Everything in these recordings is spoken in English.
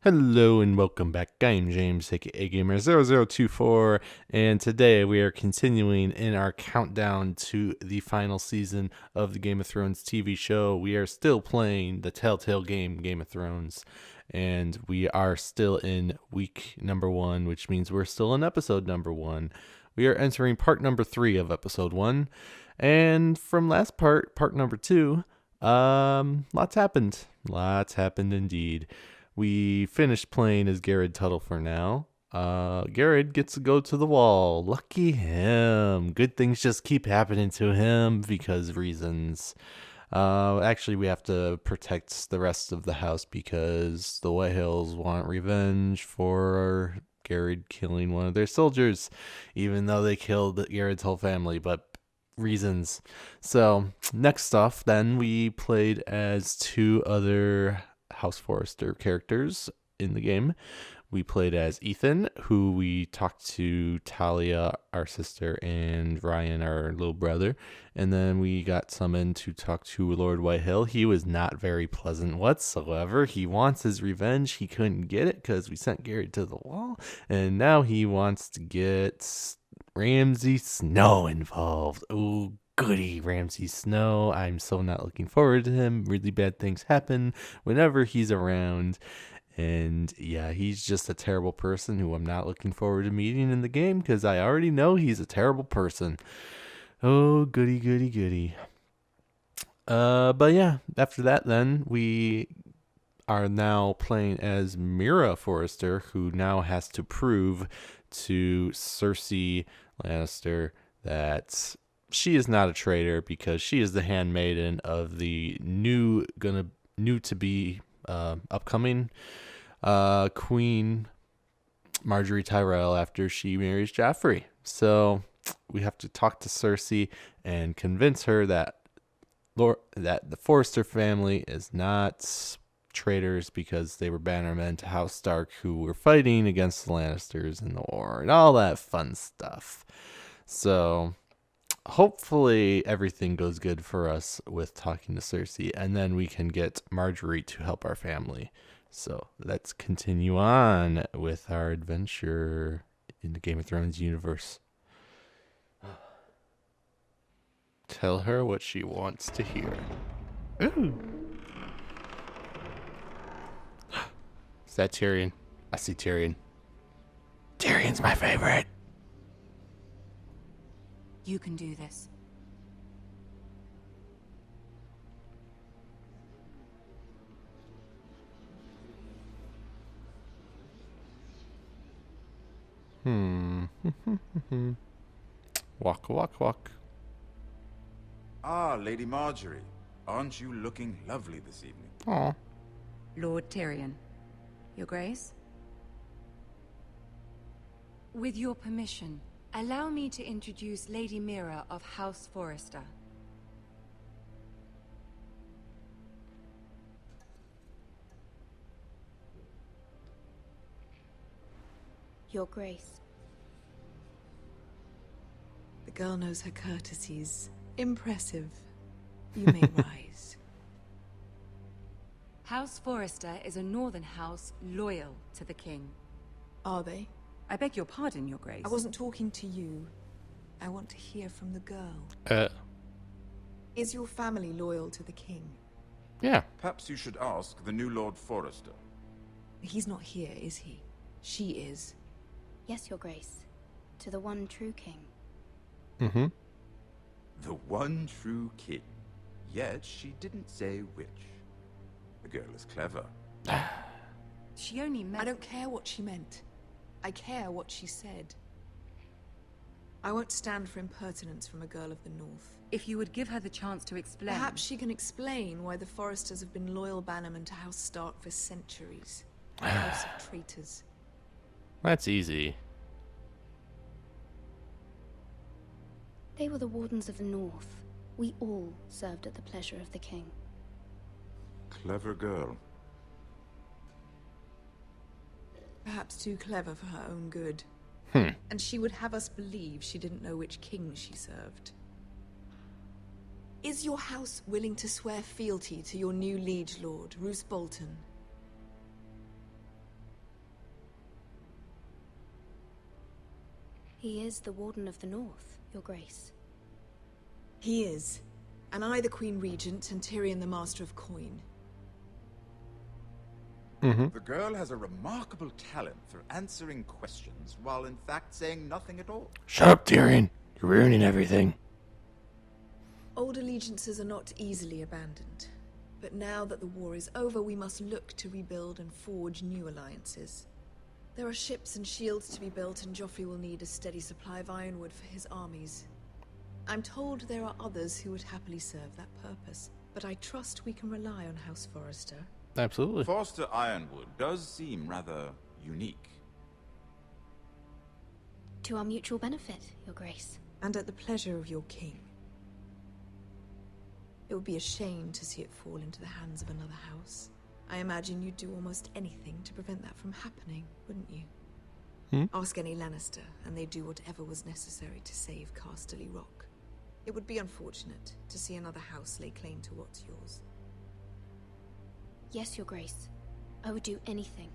Hello and welcome back. I'm James, aka Gamer0024, and today we are continuing in our countdown to the final season of the Game of Thrones TV show. We are still playing the Telltale game, Game of Thrones, and we are still in week number 1, which means we're still in episode number 1. We are entering part number 3 of episode 1, and from last part number 2, lots happened. Lots happened indeed. We finished playing as Garrett Tuttle for now. Garrett gets to go to the wall. Lucky him. Good things just keep happening to him because reasons. Actually, we have to protect the rest of the house because the White Hills want revenge for Garrett killing one of their soldiers, even though they killed Garrett's whole family, but reasons. So, next off, then, we played as two other House Forrester characters in the game. We played as Ethan, who we talked to Talia, our sister, and Ryan, our little brother. And then we got summoned to talk to Lord Whitehill. He was not very pleasant whatsoever. He wants his revenge. He couldn't get it because we sent Gary to the wall. And now he wants to get Ramsay Snow involved. Oh, goody, Ramsay Snow. I'm so not looking forward to him. Really bad things happen whenever he's around. And yeah, he's just a terrible person who I'm not looking forward to meeting in the game because I already know he's a terrible person. Oh, goody, goody, goody. But yeah, after that, then we are now playing as Mira Forrester, who now has to prove to Cersei Lannister that she is not a traitor because she is the handmaiden of the new to be upcoming Queen Marjorie Tyrell after she marries Joffrey. So we have to talk to Cersei and convince her that the Forrester family is not traitors because they were bannermen to House Stark who were fighting against the Lannisters in the war and all that fun stuff. So hopefully everything goes good for us with talking to Cersei, and then we can get Marjorie to help our family. So let's continue on with our adventure in the Game of Thrones universe. Tell her what she wants to hear. Ooh. Is that Tyrion? I see Tyrion. Tyrion's my favorite. You can do this. Walk, walk, walk. Ah, Lady Marjorie. Aren't you looking lovely this evening? Aw. Lord Tyrion. Your Grace? With your permission, allow me to introduce Lady Mira of House Forrester. Your Grace. The girl knows her courtesies. Impressive. You may rise. House Forrester is a northern house loyal to the king. Are they? I beg your pardon, Your Grace. I wasn't talking to you. I want to hear from the girl. Is your family loyal to the king? Yeah. Perhaps you should ask the new Lord Forrester. He's not here, is he? She is. Yes, Your Grace. To the one true king. Mm-hmm. The one true king. Yet she didn't say which. The girl is clever. She only meant... I don't care what she meant. I care what she said. I won't stand for impertinence from a girl of the North. If you would give her the chance to explain... Perhaps she can explain why the Forresters have been loyal bannermen to House Stark for centuries. A house of traitors. That's easy. They were the Wardens of the North. We all served at the pleasure of the king. Clever girl. Perhaps too clever for her own good. And she would have us believe she didn't know which king she served. Is your house willing to swear fealty to your new liege lord, Roose Bolton? He is the Warden of the North, Your Grace. He is. And I the Queen Regent, and Tyrion the Master of Coin. The girl has a remarkable talent for answering questions while in fact saying nothing at all. Shut up, Tyrion. You're ruining everything. Old allegiances are not easily abandoned. But now that the war is over, we must look to rebuild and forge new alliances. There are ships and shields to be built, and Joffrey will need a steady supply of ironwood for his armies. I'm told there are others who would happily serve that purpose, but I trust we can rely on House Forrester. Absolutely. Forster Ironwood does seem rather unique. To our mutual benefit, Your Grace. And at the pleasure of your king. It would be a shame to see it fall into the hands of another house. I imagine you'd do almost anything to prevent that from happening, wouldn't you? Ask any Lannister, and they'd do whatever was necessary to save Casterly Rock. It would be unfortunate to see another house lay claim to what's yours. Yes, Your Grace. I would do anything.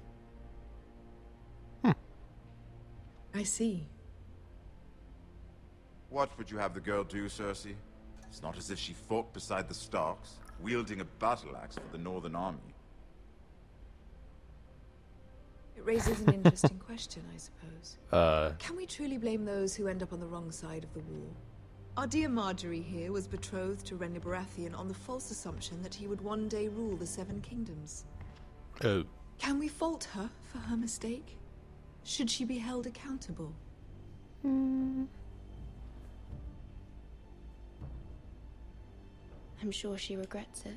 I see. What would you have the girl do, Cersei? It's not as if she fought beside the Starks, wielding a battle axe for the Northern Army. It raises an interesting question, I suppose. Can Can we truly blame those who end up on the wrong side of the war? Our dear Marjorie here was betrothed to Renly Baratheon on the false assumption that he would one day rule the Seven Kingdoms. Oh. Can we fault her for her mistake? Should she be held accountable? I'm sure she regrets it.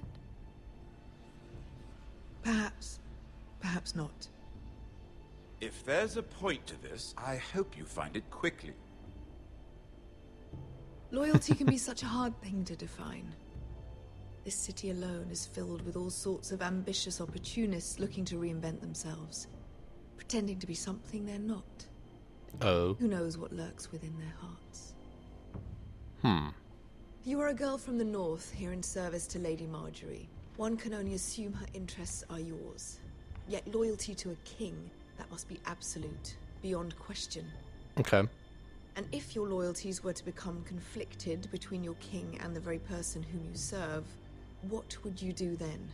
Perhaps. Perhaps not. If there's a point to this, I hope you find it quickly. Loyalty can be such a hard thing to define. This city alone is filled with all sorts of ambitious opportunists looking to reinvent themselves, pretending to be something they're not. Oh. Who knows what lurks within their hearts? You are a girl from the north, here in service to Lady Marjorie. One can only assume her interests are yours. Yet loyalty to a king, that must be absolute, beyond question. Okay. And if your loyalties were to become conflicted between your king and the very person whom you serve, what would you do then?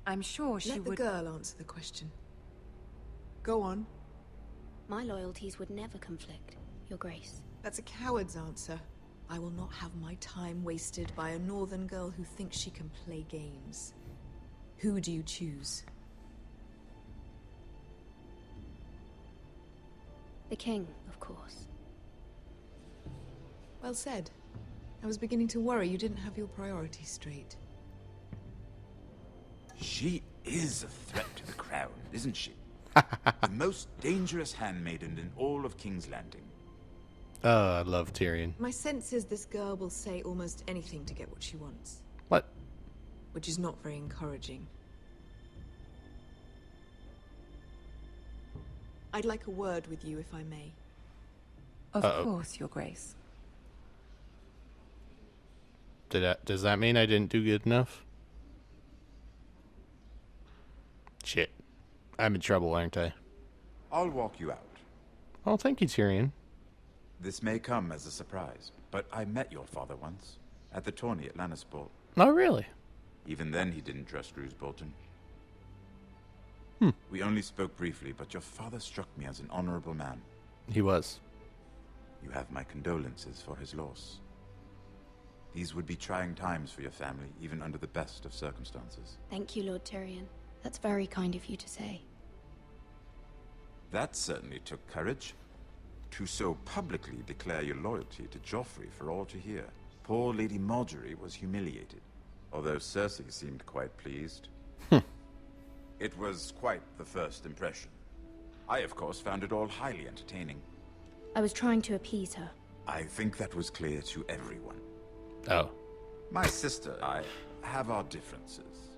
I'm sure she Let the would... girl answer the question. Go on. My loyalties would never conflict, Your Grace. That's a coward's answer. I will not have my time wasted by a northern girl who thinks she can play games. Who do you choose? The king, of course. Well said. I was beginning to worry you didn't have your priorities straight. She is a threat to the crown, isn't she? The most dangerous handmaiden in all of King's Landing. Oh, I love Tyrion. My sense is this girl will say almost anything to get what she wants, What? which is not very encouraging. I'd like a word with you, if I may. Of Uh-oh. course, Your Grace. Does that mean I didn't do good enough? Shit. I'm in trouble, aren't I? I'll walk you out. Oh, thank you, Tyrion. This may come as a surprise, but I met your father once, at the tourney at Lannisport. Oh, really? Even then he didn't trust Roose Bolton. We only spoke briefly, but your father struck me as an honorable man. He was. You have my condolences for his loss. These would be trying times for your family, even under the best of circumstances. Thank you, Lord Tyrion. That's very kind of you to say. That certainly took courage. To so publicly declare your loyalty to Joffrey for all to hear. Poor Lady Marjorie was humiliated, although Cersei seemed quite pleased. It was quite the first impression. I, of course, found it all highly entertaining. I was trying to appease her. I think that was clear to everyone. Oh. My sister and I have our differences.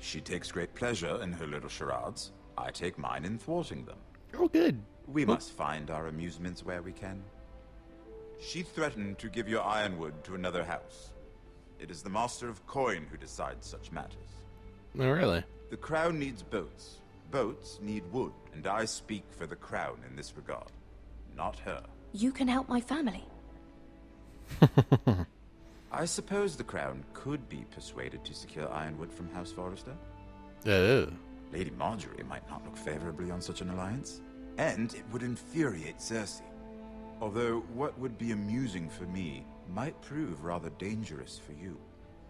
She takes great pleasure in her little charades. I take mine in thwarting them. Oh, good. We must find our amusements where we can. She threatened to give your ironwood to another house. It is the Master of Coin who decides such matters. Oh, really? The crown needs boats. Boats need wood, and I speak for the crown in this regard. not her. You can help my family. I suppose the Crown could be persuaded to secure Ironwood from House Forrester. Oh. Lady Marjorie might not look favorably on such an alliance, and it would infuriate Cersei. Although what would be amusing for me might prove rather dangerous for you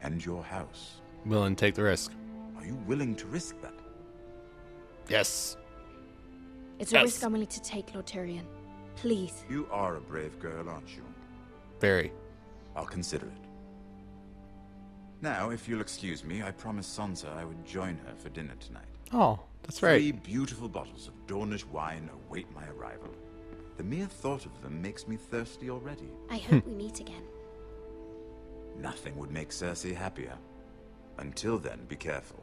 and your house. Willing to take the risk. Are you willing to risk that? Yes. It's a Yes. risk I'm willing to take, Lord Tyrion. Please. You are a brave girl, aren't you? Very. I'll consider it. Now, if you'll excuse me, I promised Sansa I would join her for dinner tonight. Oh, that's 3 right. beautiful bottles of Dornish wine await my arrival. The mere thought of them makes me thirsty already. I hope we meet again. Nothing would make Cersei happier. Until then, be careful.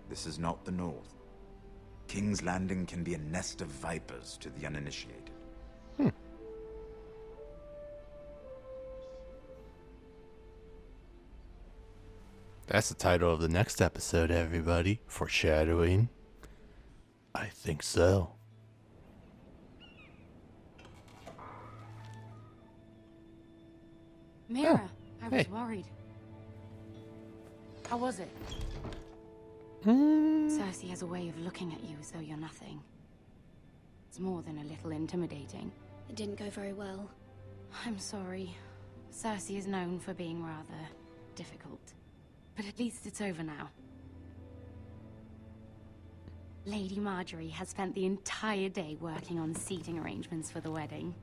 This is not the North. King's Landing can be a nest of vipers to the uninitiated. That's the title of the next episode, everybody. Foreshadowing. I think so. Mira, I was hey. worried. How was it? Mm. Cersei has a way of looking at you as though you're nothing. It's more than a little intimidating. It didn't go very well. I'm sorry. Cersei is known for being rather difficult. But at least it's over now. Lady Marjorie has spent the entire day working on seating arrangements for the wedding.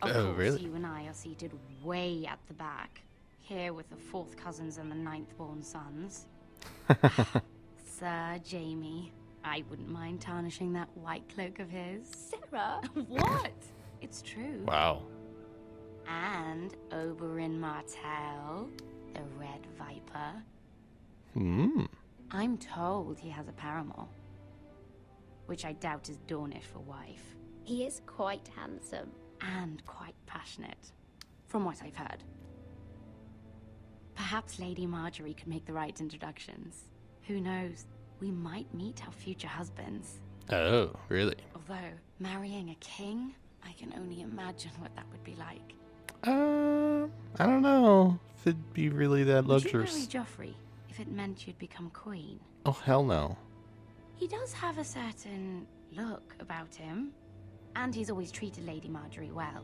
Of Oh, course, really? you and I are seated way at the back, here with the 4th cousins and the 9th-born sons. Sir Jaime, I wouldn't mind tarnishing that white cloak of his. Sarah? What? It's true. Wow. And Oberyn Martell, the Red Viper. Hmm. I'm told he has a paramour, which I doubt is Dornish for wife, He is quite handsome. and quite passionate, from what I've heard. Perhaps Lady Marjorie could make the right introductions. Who knows? We might meet our future husbands. Oh, really? Although, marrying a king, I can only imagine what that would be like. I don't know if it'd be really that Would you marry luxurious. Joffrey if it meant you'd become queen? Oh, hell no. He does have a certain look about him, and he's always treated Lady Marjorie well,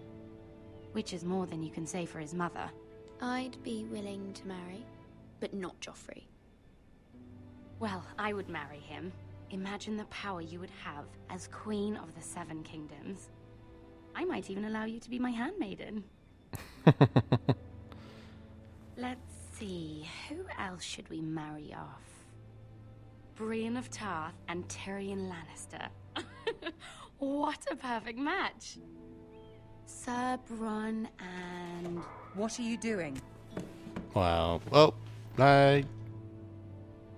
which is more than you can say for his mother. I'd be willing to marry, but not Joffrey. Well, I would marry him. Imagine the power you would have as Queen of the 7 Kingdoms. I might even allow you to be my handmaiden. Let's see, who else should we marry off? Brienne of Tarth and Tyrion Lannister. What a perfect match! Sir Bronn and... What are you doing? Wow. Well,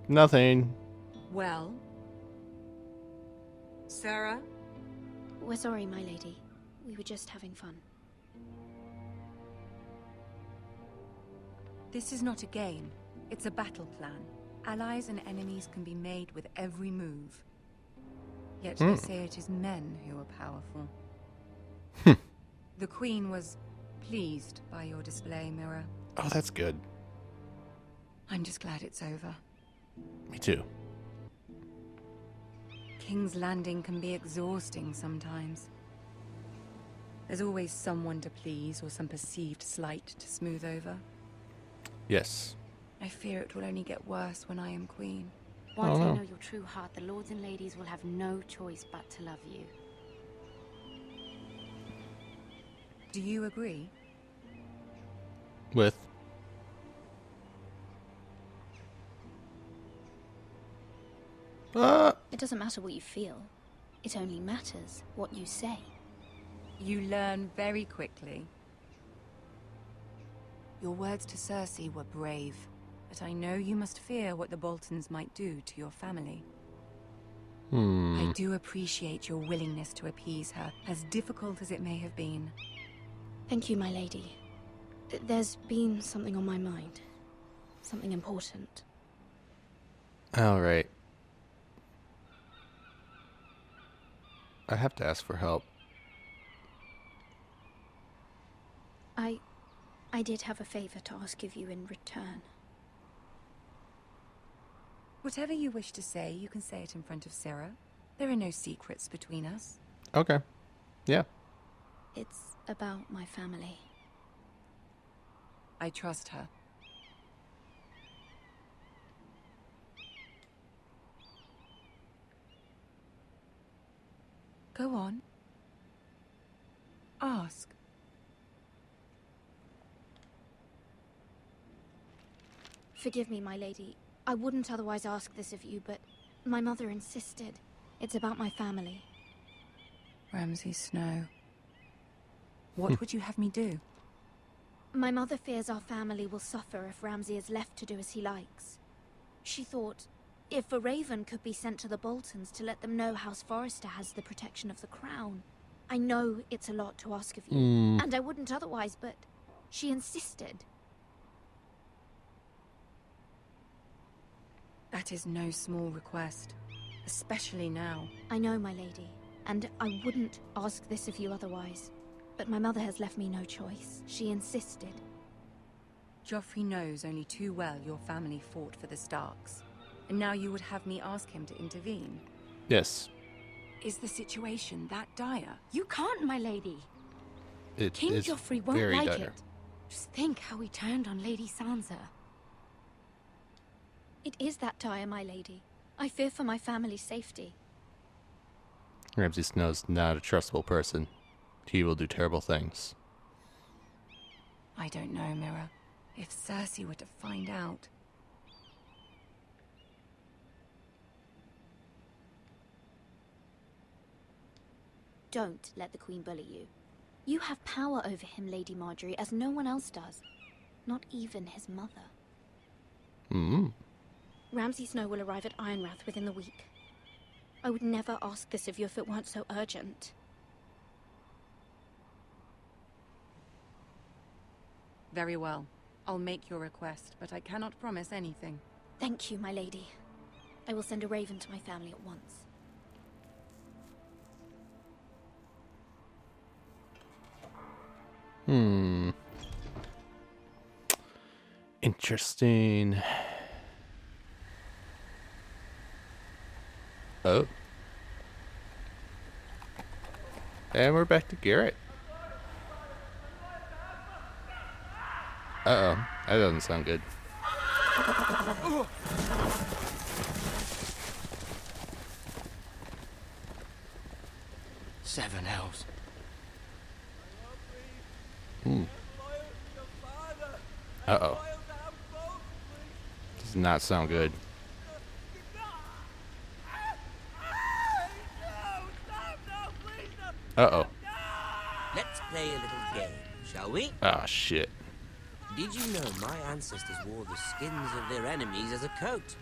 nothing. Well? Sarah? We're sorry, my lady. We were just having fun. This is not a game. It's a battle plan. Allies and enemies can be made with every move. Yet they say it is men who are powerful. The Queen was pleased by your display, Mira. Oh, that's good. I'm just glad it's over. Me too. King's Landing can be exhausting sometimes. There's always someone to please or some perceived slight to smooth over. Yes. I fear it will only get worse when I am queen. Once Oh, I no. know your true heart, the lords and ladies will have no choice but to love you. Do you agree? With. It doesn't matter what you feel. It only matters what you say. You learn very quickly. Your words to Cersei were brave, but I know you must fear what the Boltons might do to your family. I do appreciate your willingness to appease her, as difficult as it may have been. Thank you, my lady. There's been something on my mind. Something important. All right. I have to ask for help. I did have a favor to ask of you in return. Whatever you wish to say, you can say it in front of Sarah. There are no secrets between us. Okay. Yeah. It's about my family. I trust her. Go on. Ask. Forgive me, my lady. I wouldn't otherwise ask this of you, but my mother insisted. It's about my family. Ramsay Snow. What would you have me do? My mother fears our family will suffer if Ramsay is left to do as he likes. She thought, if a raven could be sent to the Boltons to let them know House Forrester has the protection of the crown. I know it's a lot to ask of you, and I wouldn't otherwise, but she insisted. That is no small request, especially now. I know, my lady, and I wouldn't ask this of you otherwise. But my mother has left me no choice. She insisted. Joffrey knows only too well your family fought for the Starks. And now you would have me ask him to intervene? Yes. Is the situation that dire? You can't, my lady. It King is Joffrey won't very like dire. it. Just think how he turned on Lady Sansa. It is that dire, my lady. I fear for my family's safety. Ramsay Snow's not a trustable person. He will do terrible things. I don't know, Mira. If Cersei were to find out... Don't let the Queen bully you. You have power over him, Lady Marjorie, as no one else does. Not even his mother. Ramsay Snow will arrive at Ironrath within the week. I would never ask this of you if it weren't so urgent. Very well. I'll make your request, but I cannot promise anything. Thank you, my lady. I will send a raven to my family at once. Interesting. Oh. And we're back to Garrett. Uh-oh. That doesn't sound good. Seven hells. Uh-oh. Does not sound good. Uh-oh. Let's play a little game, shall we? Ah, shit. Did you know my ancestors wore the skins of their enemies as a coat?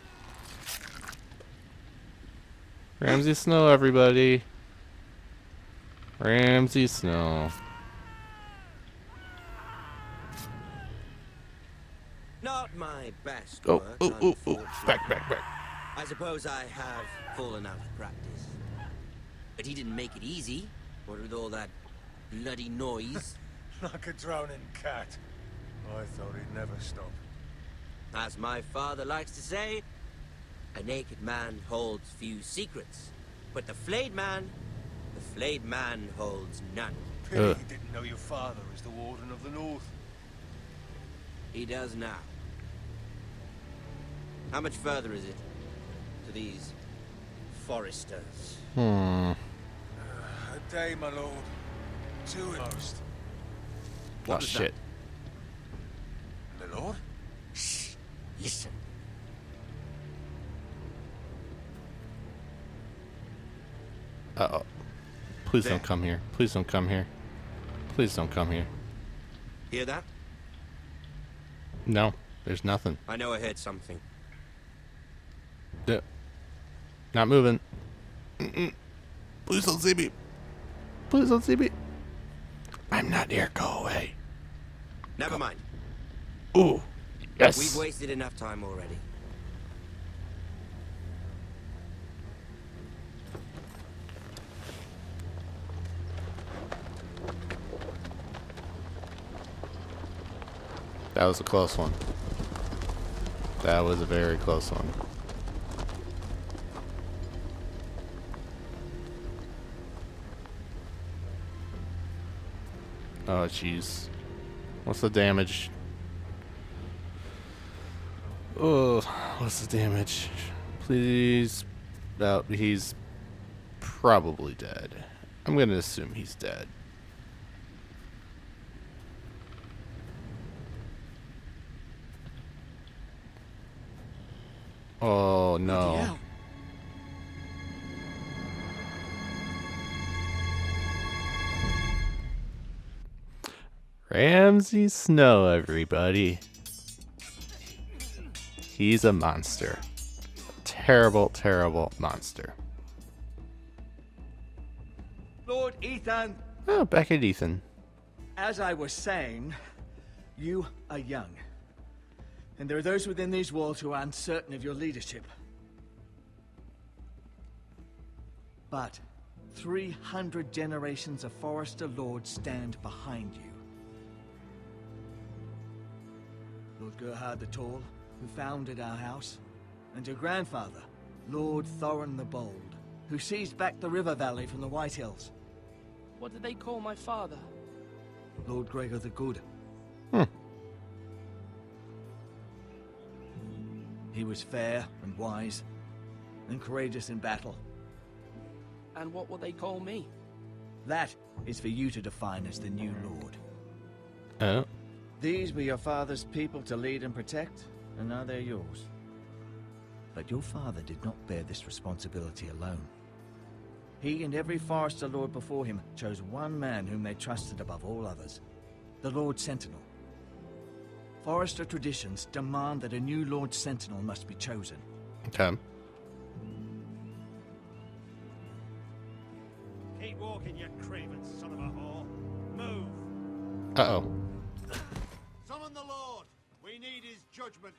Ramsay Snow, everybody. Ramsay Snow. Not my best Oh, work, oh, oh, oh. unfortunately. Back. I suppose I have fallen out of practice. But he didn't make it easy, what with all that bloody noise. Like a drowning cat. I thought he'd never stop. As my father likes to say, a naked man holds few secrets. But the flayed man holds none. Pity he didn't know your father is the Warden of the North. He does now. How much further is it to these foresters? A day, my lord. Two at most. Oh, shit. My lord? Shh! Listen. Uh-oh. Please There. don't come here. Please don't come here. Please don't come here. Hear that? No, there's nothing. I know I heard something. Not moving. Please don't see me. Please don't see me. I'm not here. Go away. Never mind. Ooh. Yes. We've wasted enough time already. That was a close one. That was a very close one. Oh, jeez. What's the damage? Oh, what's the damage? Please. Oh, he's probably dead. I'm gonna assume he's dead. Oh, no. Ramsay Snow, everybody. He's a monster. Terrible, terrible monster. Lord Ethan, Oh, back at Ethan. as I was saying, you are young. And there are those within these walls who are uncertain of your leadership. But 300 generations of Forester Lords stand behind you. Lord Gerhard the Tall, who founded our house, and your grandfather, Lord Thorin the Bold, who seized back the river valley from the White Hills. What did they call my father? Lord Gregor the Good. He was fair and wise, and courageous in battle. And what will they call me? That is for you to define as the new lord. Oh. These were your father's people to lead and protect, and now they're yours. But your father did not bear this responsibility alone. He and every Forester Lord before him chose one man whom they trusted above all others, the Lord Sentinel. Forester traditions demand that a new Lord Sentinel must be chosen. Okay. Keep walking, you craven son of a whore. Move. Uh-oh. Summon the Lord. We need his judgment.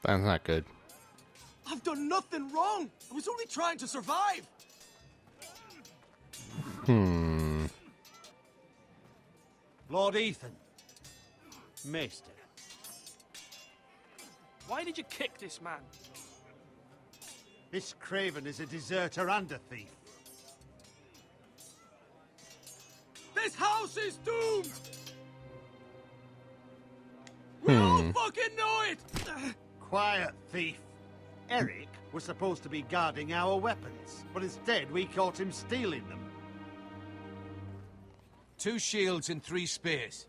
That's not good. I've done nothing wrong. I was only trying to survive. Lord Ethan. Maester. Why did you kick this man? This craven is a deserter and a thief. This house is doomed. We all fucking know it. Quiet, thief. Eric was supposed to be guarding our weapons, but instead we caught him stealing them. 2 shields and 3 spears.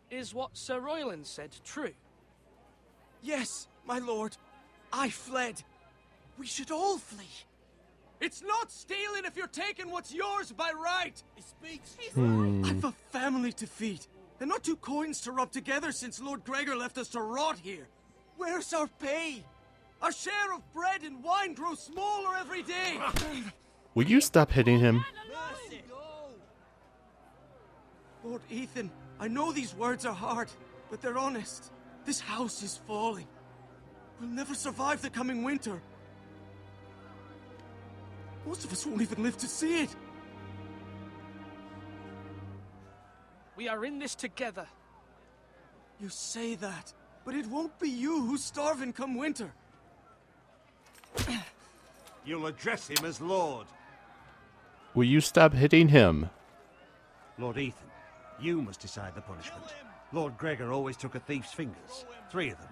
Is what Sir Royland said true? Yes, my lord. I fled. We should all flee. It's not stealing if you're taking what's yours by right. He speaks. I've a family to feed, and not 2 coins to rub together since Lord Gregor left us to rot here. Where's our pay? Our share of bread and wine grows smaller every day. Will you stop hitting him? Lord Ethan, I know these words are hard, but they're honest. This house is falling. We'll never survive the coming winter. Most of us won't even live to see it. We are in this together. You say that, but it won't be you who's starving come winter. You'll address him as Lord. Will you stop hitting him? Lord Ethan, you must decide the punishment. Lord Gregor always took a thief's fingers. 3 of them.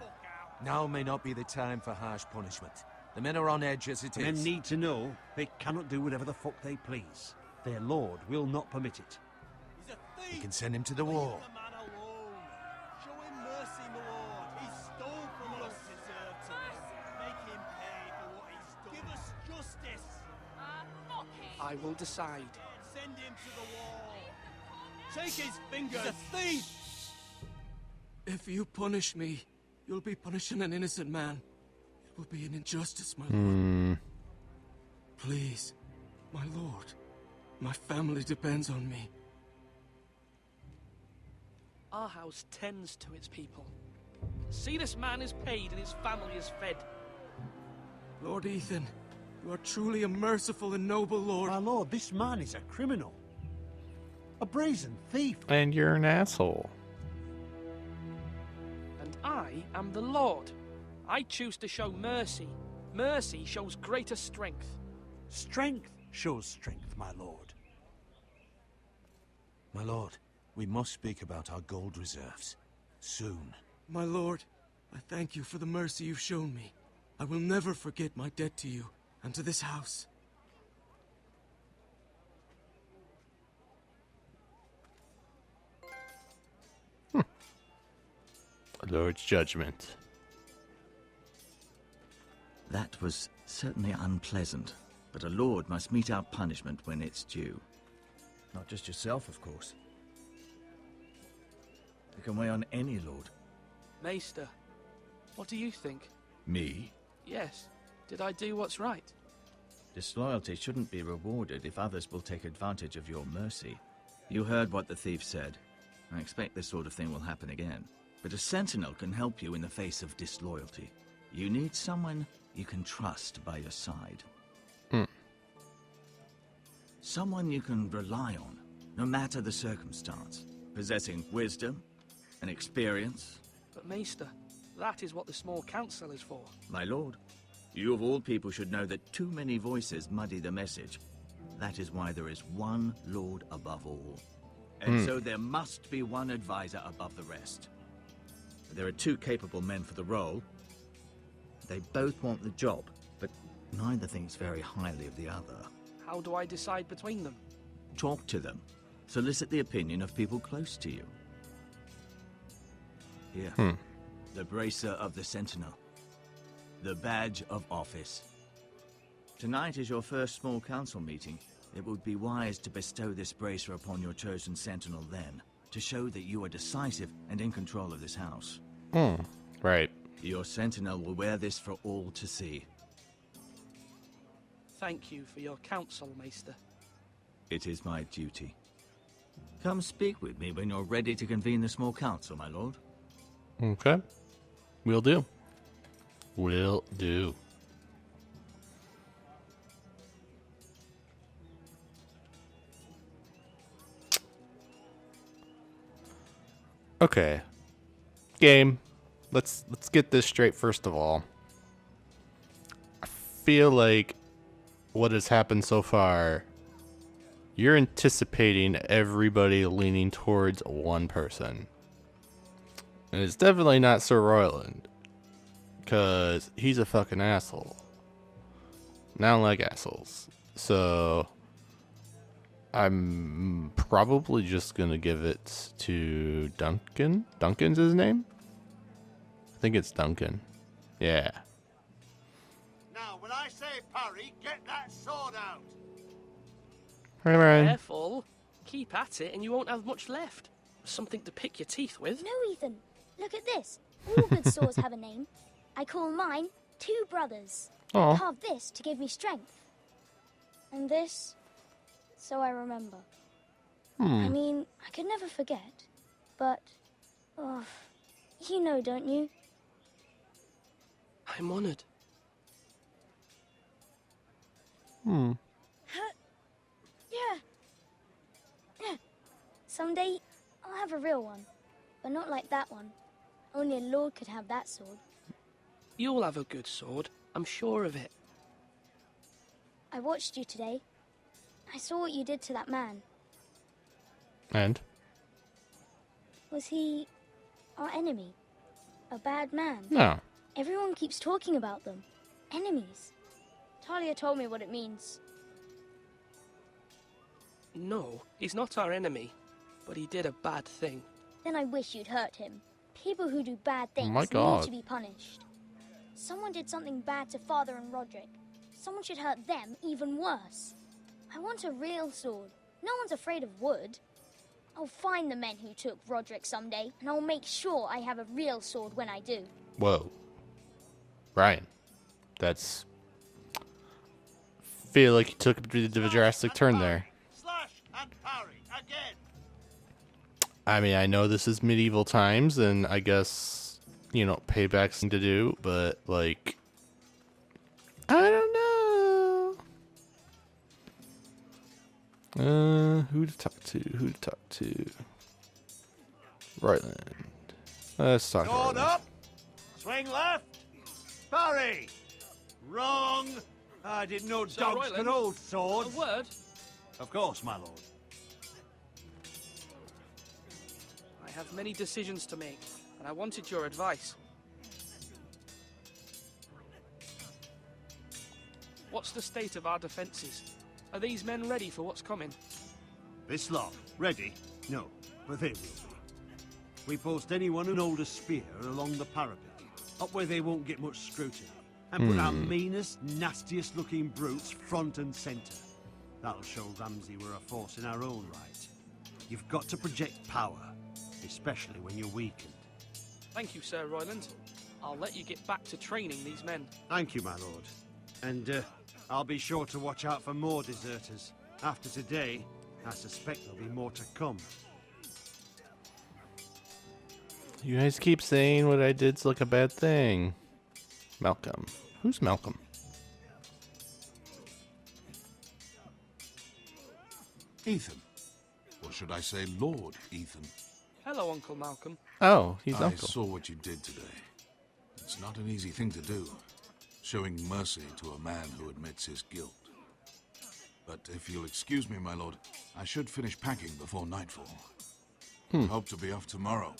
Now may not be the time for harsh punishment. The men are on edge as it Men is. need to know they cannot do whatever the fuck they please. Their lord will not permit it. You can send him to the wall. I will decide. Send him to the wall. Take his fingers. He's a thief. If you punish me, you'll be punishing an innocent man. It will be an injustice, my lord. Please, my lord. My family depends on me. Our house tends to its people. See, this man is paid and his family is fed. Lord Ethan, you are truly a merciful and noble lord. My lord, this man is a criminal. A brazen thief. And you're an asshole. And I am the Lord. I choose to show mercy. Mercy shows greater strength. Strength shows strength, my lord. My lord, we must speak about our gold reserves. Soon. My lord, I thank you for the mercy you've shown me. I will never forget my debt to you and to this house. Lord's judgment. That was certainly unpleasant, but a lord must mete out punishment when it's due. Not just yourself, of course. You can weigh on any lord. Maester, what do you think? Me? Yes. Did I do what's right? Disloyalty shouldn't be rewarded if others will take advantage of your mercy. You heard what the thief said. I expect this sort of thing will happen again. But a sentinel can help you in the face of disloyalty. You need someone you can trust by your side. Someone you can rely on, no matter the circumstance. Possessing wisdom and experience. But Maester, that is what the small council is for. My lord, you of all people should know that too many voices muddy the message. That is why there is one lord above all. And so there must be one advisor above the rest. There are two capable men for the role. They both want the job, but neither thinks very highly of the other. How do I decide between them? Talk to them. Solicit the opinion of people close to you. Here. The bracer of the Sentinel. The badge of office. Tonight is your first small council meeting. It would be wise to bestow this bracer upon your chosen Sentinel then, to show that you are decisive and in control of this house. Right. Your Sentinel will wear this for all to see. Thank you for your counsel, Maester. It is my duty. Come speak with me when you're ready to convene the small council, my lord. Okay. Will do. Will do. Okay. Game. Let's get this straight first of all. I feel like what has happened so far, you're anticipating everybody leaning towards one person. And it's definitely not Sir Royland. Because he's a fucking asshole. And I don't like assholes. So I'm probably just going to give it to Duncan. Duncan's his name? I think it's Duncan. Yeah. Now, when I say parry, get that sword out. Hi, Ryan. Careful. Keep at it and you won't have much left. Something to pick your teeth with. No, Ethan. Look at this. All good swords have a name. I call mine Two Brothers. Aw. I carved this to give me strength. And this, so I remember. I mean, I could never forget. But, oh, you know, don't you? I'm honored. Yeah. Yeah. Someday, I'll have a real one. But not like that one. Only a lord could have that sword. You'll have a good sword. I'm sure of it. I watched you today. I saw what you did to that man. And? Was he our enemy? A bad man? No. Everyone keeps talking about them. Enemies. Talia told me what it means. No, he's not our enemy. But he did a bad thing. Then I wish you'd hurt him. People who do bad things my need God. to be punished. Someone did something bad to Father and Roderick. Someone should hurt them even worse. I want a real sword. No one's afraid of wood. I'll find the men who took Roderick someday, and I'll make sure I have a real sword when I do. Whoa. Ryan. That's... feel like you took a bit of a drastic turn there. Slash and parry again. I mean, I know this is medieval times, and I guess, you know, payback's thing to do, but, like, I don't know. Who to talk to? Who to talk to? Ryland. Let's talk to Sword Ryland. up! Swing left! Parry! Wrong! I didn't know Sir dogs Royland, could hold A swords. word? Of course, my lord. I have many decisions to make, and I wanted your advice. What's the state of our defences? Are these men ready for what's coming? This lot, ready? No, but they will be. We post anyone who'll hold a spear along the parapet, up where they won't get much scrutiny, and put our meanest, nastiest looking brutes front and centre. That'll show Ramsay we're a force in our own right. You've got to project power, especially when you're weakened. Thank you, Sir Royland. I'll let you get back to training these men. Thank you, my lord. And I'll be sure to watch out for more deserters. After today, I suspect there'll be more to come. You guys keep saying what I did's like a bad thing. Malcolm. Who's Malcolm? Ethan. Or should I say Lord Ethan? Hello, Uncle Malcolm. Oh, he's I Uncle. saw what you did today. It's not an easy thing to do, showing mercy to a man who admits his guilt. But if you'll excuse me, my lord, I should finish packing before nightfall. Hope to be off tomorrow.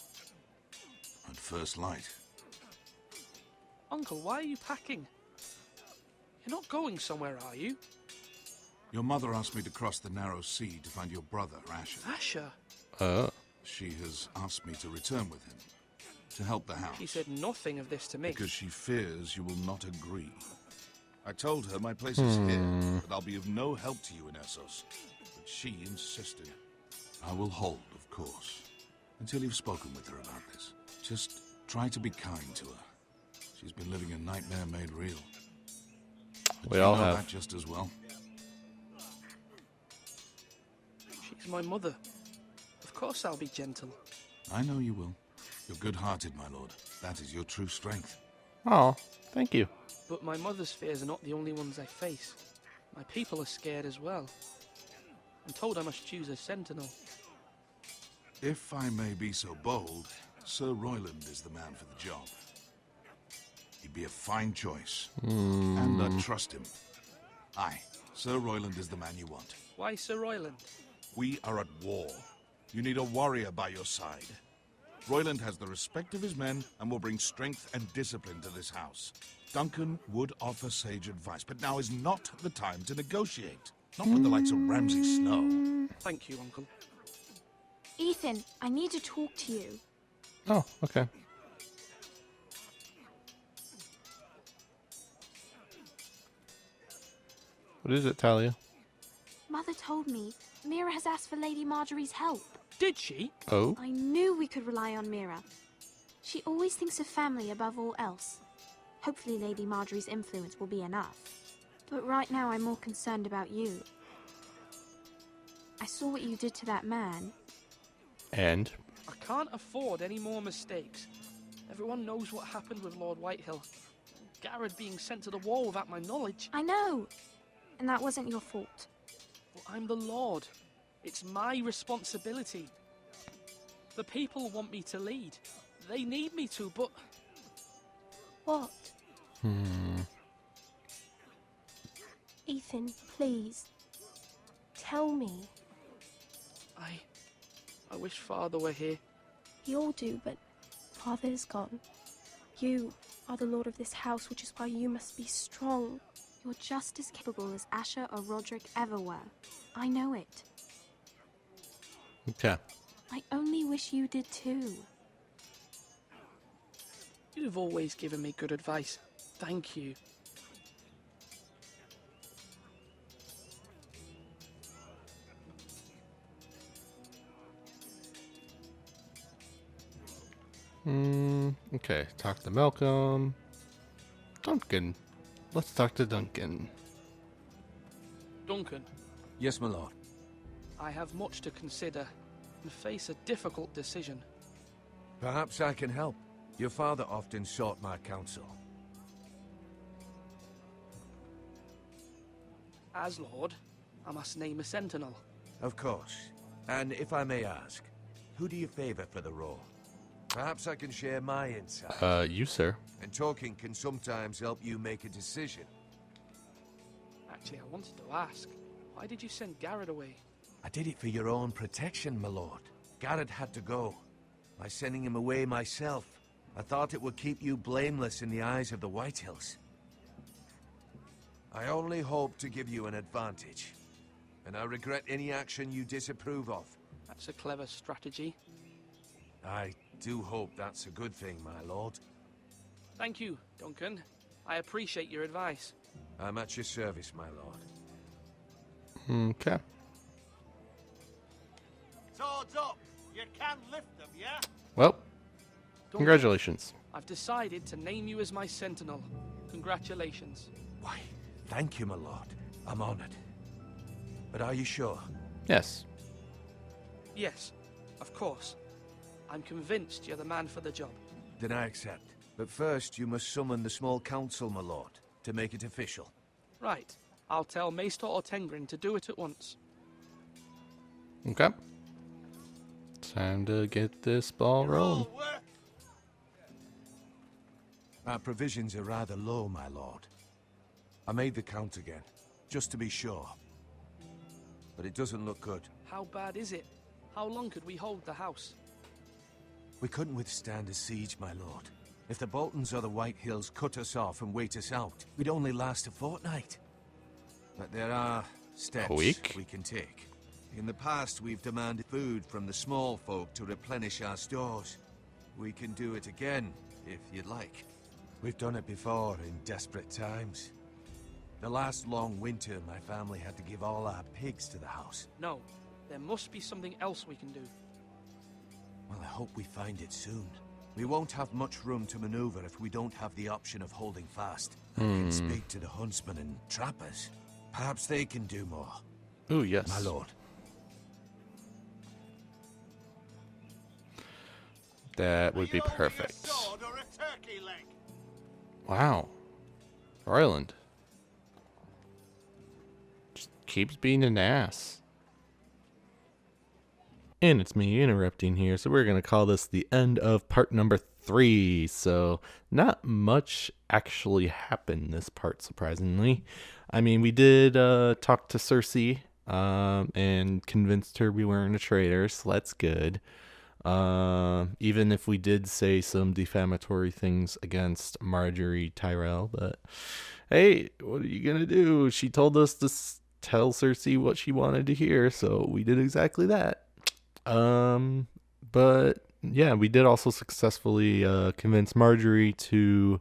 At first light. Uncle, why are you packing? You're not going somewhere, are you? Your mother asked me to cross the narrow sea to find your brother, Asher. Asher? Oh. She has asked me to return with him, to help the house. He said nothing of this to me. Because she fears you will not agree. I told her my place is here, that I'll be of no help to you in Essos. But she insisted. I will hold, of course, until you've spoken with her about this. Just try to be kind to her. She's been living a nightmare made real. But We you all know have. that just as well. She's my mother. Of course I'll be gentle. I know you will. You're good-hearted, my lord. That is your true strength. Oh, thank you. But my mother's fears are not the only ones I face. My people are scared as well. I'm told I must choose a sentinel. If I may be so bold, Sir Royland is the man for the job. He'd be a fine choice. And I trust him. Aye, Sir Royland is the man you want. Why Sir Royland? We are at war. You need a warrior by your side. Royland has the respect of his men and will bring strength and discipline to this house. Duncan would offer sage advice, but now is not the time to negotiate. Not with the likes of Ramsay Snow. Thank you, Uncle. Ethan, I need to talk to you. Oh, okay. What is it, Talia? Mother told me Mira has asked for Lady Marjorie's help. Did she? Oh? I knew we could rely on Mira. She always thinks of family above all else. Hopefully Lady Marjorie's influence will be enough. But right now I'm more concerned about you. I saw what you did to that man. And? I can't afford any more mistakes. Everyone knows what happened with Lord Whitehill. Garrett being sent to the wall without my knowledge. I know. And that wasn't your fault. Well, I'm the Lord. It's my responsibility. The people want me to lead. They need me to, but... What? Ethan, please. Tell me. I wish Father were here. We all do, but Father is gone. You are the lord of this house, which is why you must be strong. You're just as capable as Asher or Roderick ever were. I know it. Okay. I only wish you did too. You've always given me good advice. Thank you. Okay. Talk to Malcolm. Duncan. Let's talk to Duncan. Duncan, Yes, my lord. I have much to consider and face a difficult decision. Perhaps I can help. Your father often sought my counsel. As Lord, I must name a sentinel. Of course. And if I may ask, who do you favor for the role? Perhaps I can share my insight. You, sir. And talking can sometimes help you make a decision. Actually, I wanted to ask, why did you send Garrett away? I did it for your own protection, my lord. Garrett had to go. By sending him away myself, I thought it would keep you blameless in the eyes of the Whitehills. I only hope to give you an advantage, and I regret any action you disapprove of. That's a clever strategy. I do hope that's a good thing, my lord. Thank you, Duncan. I appreciate your advice. I'm at your service, my lord. Okay. Swords up! You can lift them, yeah? Well, Duncan, congratulations. I've decided to name you as my sentinel. Congratulations. Why, thank you, my lord. I'm honored. But are you sure? Yes. Yes, of course. I'm convinced you're the man for the job. Then I accept. But first, you must summon the small council, my lord, to make it official. Right. I'll tell Maester Ortengrin to do it at once. Okay. Time to get this ball rolling. Our provisions are rather low, my lord. I made the count again, just to be sure. But it doesn't look good. How bad is it? How long could we hold the house? We couldn't withstand a siege, my lord. If the Boltons or the Whitehills cut us off and wait us out, we'd only last a fortnight. But there are steps we can take. In the past, we've demanded food from the small folk to replenish our stores. We can do it again, if you'd like. We've done it before in desperate times. The last long winter, my family had to give all our pigs to the house. No, there must be something else we can do. Well, I hope we find it soon. We won't have much room to maneuver if we don't have the option of holding fast. I can speak to the huntsmen and trappers. Perhaps they can do more. Ooh, yes. My lord. That would be perfect. Wow. Royland. Just keeps being an ass. And it's me interrupting here, so we're going to call this the end of part number 3. So, not much actually happened this part, surprisingly. I mean, we did talk to Cersei and convinced her we weren't a traitor, so that's good. Even if we did say some defamatory things against Marjorie Tyrell, but hey, what are you going to do? She told us to tell Cersei what she wanted to hear, so we did exactly that. But yeah, we did also successfully convince Marjorie to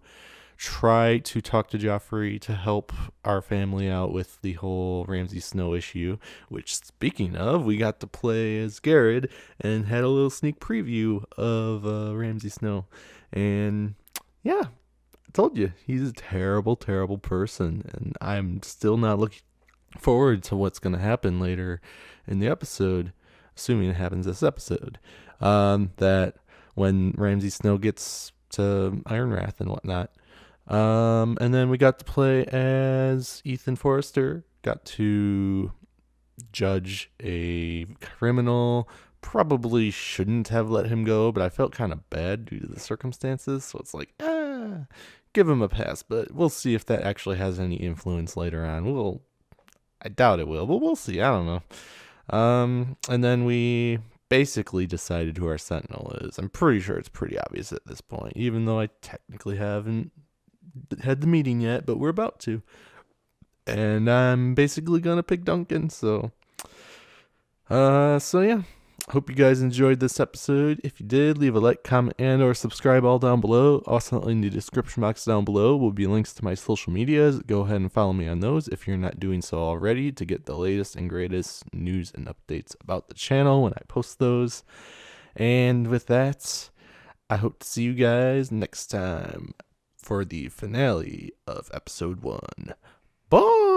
try to talk to Joffrey to help our family out with the whole Ramsay Snow issue, which, speaking of, we got to play as Garrett and had a little sneak preview of Ramsay Snow. And yeah, I told you, he's a terrible, terrible person, and I'm still not looking forward to what's going to happen later in the episode. Assuming it happens this episode, that when Ramsay Snow gets to Ironrath and whatnot. And then we got to play as Ethan Forrester, got to judge a criminal. Probably shouldn't have let him go, but I felt kind of bad due to the circumstances, so it's like, give him a pass, but we'll see if that actually has any influence later on. I doubt it will, but we'll see. I don't know. And then we basically decided who our sentinel is. I'm pretty sure it's pretty obvious at this point, even though I technically haven't had the meeting yet, but we're about to. And I'm basically gonna pick Duncan, so yeah. Hope you guys enjoyed this episode. If you did, leave a like, comment, and or subscribe all down below. Also in the description box down below will be links to my social medias. Go ahead and follow me on those if you're not doing so already to get the latest and greatest news and updates about the channel when I post those. And with that, I hope to see you guys next time for the finale of episode 1. Bye!